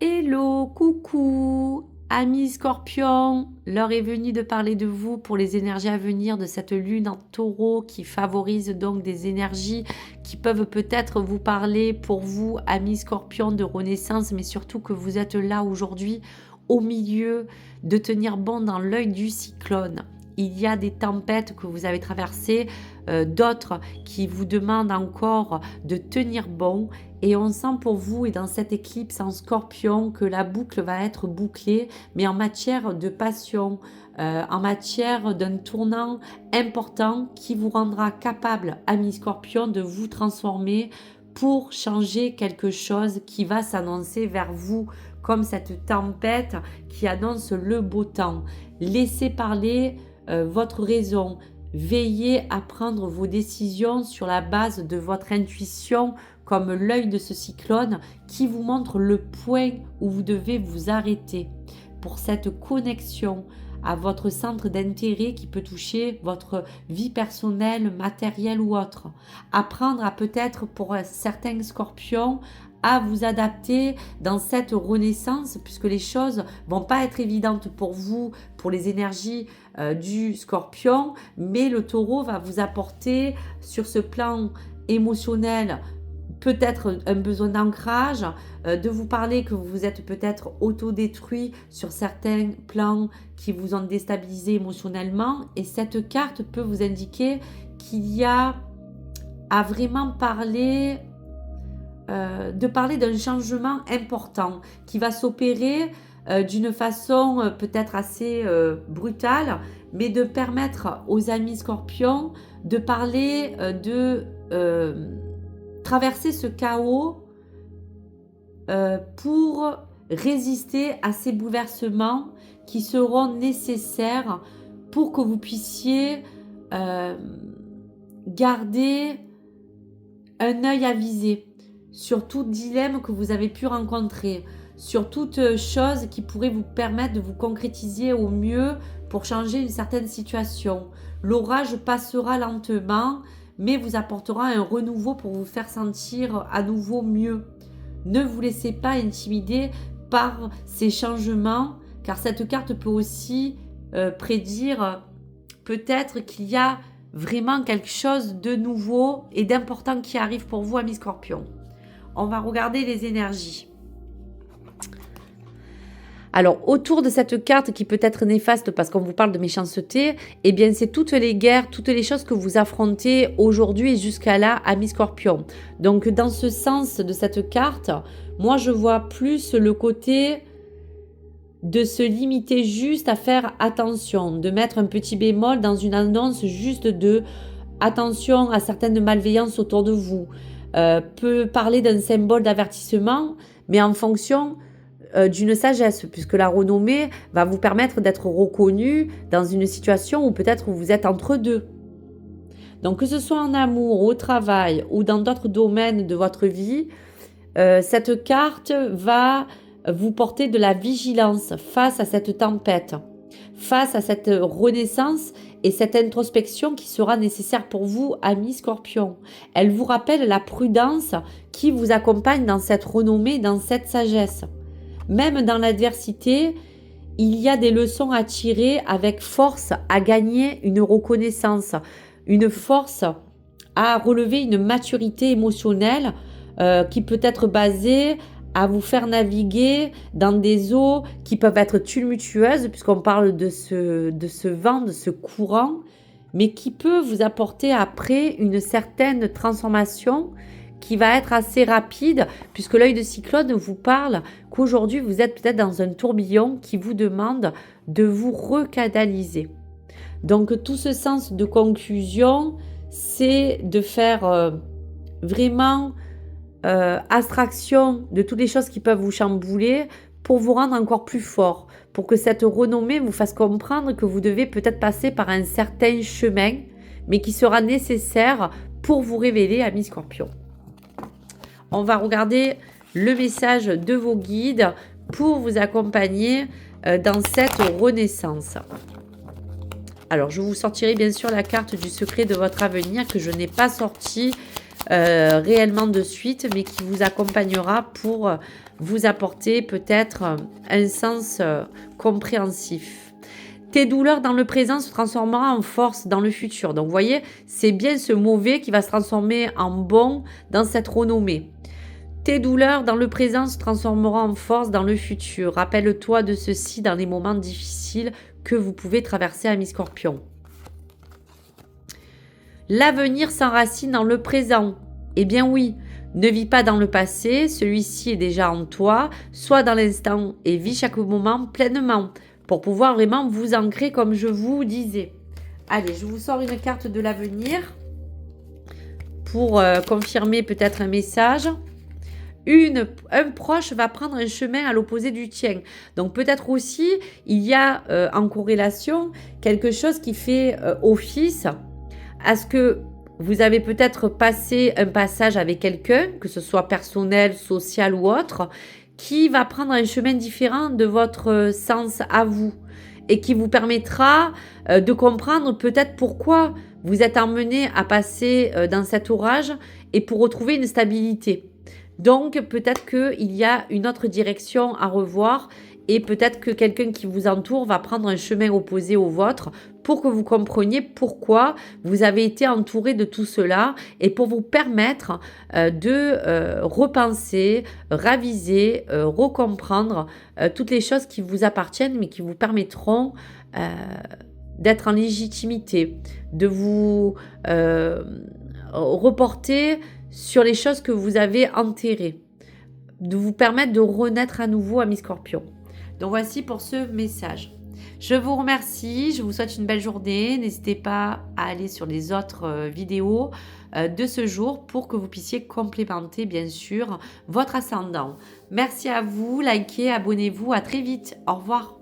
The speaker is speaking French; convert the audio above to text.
Hello, coucou, amis Scorpion, l'heure est venue de parler de vous pour les énergies à venir de cette lune en taureau qui favorise donc des énergies qui peuvent peut-être vous parler pour vous, amis Scorpion de renaissance, mais surtout que vous êtes là aujourd'hui au milieu de tenir bon dans l'œil du cyclone. Il y a des tempêtes que vous avez traversées, d'autres qui vous demandent encore de tenir bon. Et on sent pour vous et dans cette éclipse en Scorpion que la boucle va être bouclée, mais en matière de passion, en matière d'un tournant important qui vous rendra capable, ami Scorpion, de vous transformer pour changer quelque chose qui va s'annoncer vers vous, comme cette tempête qui annonce le beau temps. Laissez parler votre raison. Veillez à prendre vos décisions sur la base de votre intuition, comme l'œil de ce cyclone qui vous montre le point où vous devez vous arrêter pour cette connexion à votre centre d'intérêt qui peut toucher votre vie personnelle, matérielle ou autre. Apprendre à peut-être pour certains scorpions à vous adapter dans cette renaissance puisque les choses vont pas être évidentes pour vous, pour les énergies du scorpion, mais le taureau va vous apporter sur ce plan émotionnel peut-être un besoin d'ancrage, de vous parler que vous êtes peut-être autodétruit sur certains plans qui vous ont déstabilisé émotionnellement. Et cette carte peut vous indiquer qu'il y a à vraiment parler, de parler d'un changement important qui va s'opérer d'une façon peut-être assez brutale, mais de permettre aux amis scorpions de parler de traverser ce chaos pour résister à ces bouleversements qui seront nécessaires pour que vous puissiez garder un œil avisé sur tout dilemme que vous avez pu rencontrer, sur toute chose qui pourrait vous permettre de vous concrétiser au mieux pour changer une certaine situation. L'orage passera lentement, mais vous apportera un renouveau pour vous faire sentir à nouveau mieux. Ne vous laissez pas intimider par ces changements, car cette carte peut aussi prédire peut-être qu'il y a vraiment quelque chose de nouveau et d'important qui arrive pour vous, amis Scorpion. On va regarder les énergies. Alors, autour de cette carte qui peut être néfaste parce qu'on vous parle de méchanceté, eh bien, c'est toutes les guerres, toutes les choses que vous affrontez aujourd'hui et jusqu'à là, amis Scorpion. Donc, dans ce sens de cette carte, moi, je vois plus le côté de se limiter juste à faire attention, de mettre un petit bémol dans une annonce juste de attention à certaines malveillances autour de vous. Peut parler d'un symbole d'avertissement, mais en fonction d'une sagesse, puisque la renommée va vous permettre d'être reconnu dans une situation où peut-être vous êtes entre deux. Donc que ce soit en amour, au travail ou dans d'autres domaines de votre vie, cette carte va vous porter de la vigilance face à cette tempête, face à cette renaissance et cette introspection qui sera nécessaire pour vous, amis Scorpion. Elle vous rappelle la prudence qui vous accompagne dans cette renommée, dans cette sagesse. Même dans l'adversité, il y a des leçons à tirer avec force à gagner une reconnaissance, une force à relever une maturité émotionnelle qui peut être basée à vous faire naviguer dans des eaux qui peuvent être tumultueuses, puisqu'on parle de ce vent, de ce courant, mais qui peut vous apporter après une certaine transformation qui va être assez rapide, puisque l'œil de cyclone vous parle qu'aujourd'hui vous êtes peut-être dans un tourbillon qui vous demande de vous recanaliser. Donc tout ce sens de conclusion, c'est de faire vraiment abstraction de toutes les choses qui peuvent vous chambouler pour vous rendre encore plus fort, pour que cette renommée vous fasse comprendre que vous devez peut-être passer par un certain chemin, mais qui sera nécessaire pour vous révéler, amis Scorpion. On va regarder le message de vos guides pour vous accompagner dans cette renaissance. Alors, je vous sortirai bien sûr la carte du secret de votre avenir que je n'ai pas sortie réellement de suite, mais qui vous accompagnera pour vous apporter peut-être un sens compréhensif. Tes douleurs dans le présent se transformeront en force dans le futur. Donc, vous voyez, c'est bien ce mauvais qui va se transformer en bon dans cette renommée. Tes douleurs dans le présent se transformeront en force dans le futur. Rappelle-toi de ceci dans les moments difficiles que vous pouvez traverser, ami Scorpion. L'avenir s'enracine dans le présent. Eh bien oui, ne vis pas dans le passé, celui-ci est déjà en toi, sois dans l'instant et vis chaque moment pleinement pour pouvoir vraiment vous ancrer comme je vous disais. Allez, je vous sors une carte de l'avenir pour confirmer peut-être un message. Un proche va prendre un chemin à l'opposé du tien. Donc peut-être aussi, il y a en corrélation quelque chose qui fait office à ce que vous avez peut-être passé un passage avec quelqu'un, que ce soit personnel, social ou autre, qui va prendre un chemin différent de votre sens à vous et qui vous permettra de comprendre peut-être pourquoi vous êtes emmené à passer dans cet orage et pour retrouver une stabilité. Donc, peut-être qu'il y a une autre direction à revoir et peut-être que quelqu'un qui vous entoure va prendre un chemin opposé au vôtre pour que vous compreniez pourquoi vous avez été entouré de tout cela et pour vous permettre de repenser, raviser, recomprendre toutes les choses qui vous appartiennent mais qui vous permettront d'être en légitimité, de vous reporter sur les choses que vous avez enterrées, de vous permettre de renaître à nouveau, ami Scorpion. Donc voici pour ce message. Je vous remercie, je vous souhaite une belle journée. N'hésitez pas à aller sur les autres vidéos de ce jour pour que vous puissiez complémenter bien sûr votre ascendant. Merci à vous, likez, abonnez-vous, à très vite. Au revoir.